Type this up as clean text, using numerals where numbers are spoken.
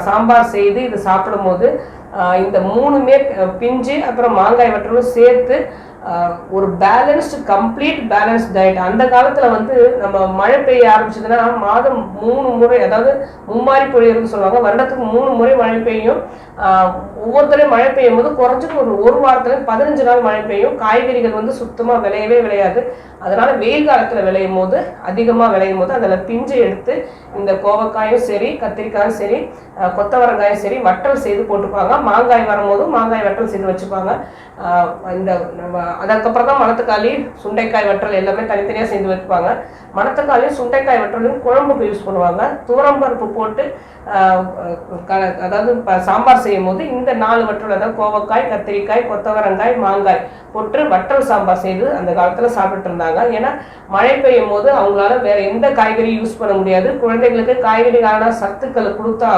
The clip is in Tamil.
சாம்பார் செய்து இது சாப்பிடும்போது இந்த மூணுமே பிஞ்சு அப்புறம் மாங்காய் வற்றலும் சேர்த்து ஒரு பேலன்ஸ்டு கம்ப்ளீட் பேலன்ஸ் டயட். அந்த காலத்தில் வந்து நம்ம மழை பெய்ய ஆரம்பிச்சதுன்னா மாதம் 3 முறை, அதாவது மும்மாரி பொழியல்னு சொல்லுவாங்க, வருடத்துக்கு 3 முறை மழை பெய்யும். ஒவ்வொருத்தரையும் மழை பெய்யும் போது குறைஞ்சது ஒரு வாரத்துல 15 நாள் மழை பெய்யும். காய்கறிகள் வந்து சுத்தமாக விளையாது. அதனால வெயில் காலத்தில் விளையும் போது அதிகமாக விளையும் போது அதில் பிஞ்சு எடுத்து இந்த கோவக்காயும் சரி, கத்திரிக்காயும் சரி, கொத்தவரங்காயும் சரி வற்றல் செய்து போட்டுப்பாங்க. மாங்காய் வரும்போதும் மாங்காய் வற்றல் செய்து வச்சுப்பாங்க. இந்த அதுக்கப்புறம் தான் மணத்தக்காளி, சுண்டைக்காய் வற்றல் எல்லாமே தனித்தனியாக செஞ்சு வச்சுப்பாங்க. மணத்தக்காளியும் சுண்டைக்காய் வற்றலையும் குழம்புக்கு யூஸ் பண்ணுவாங்க. துவரம்பருப்பு போட்டு அதாவது சாம்பார் செய்யும் போது இந்த 4 வற்றல், அதாவது கோவக்காய், கத்திரிக்காய், கொத்தவரங்காய், மாங்காய் போட்டு வற்றல் சாம்பார் செய்து அந்த காலத்தில் சாப்பிட்டு இருந்தாங்க. ஏன்னா மழை பெய்யும் போது அவங்களால வேற எந்த காய்கறி யூஸ் பண்ண முடியாது. குழந்தைகளுக்கு காய்கறிக்கான சத்துக்களை கொடுத்தா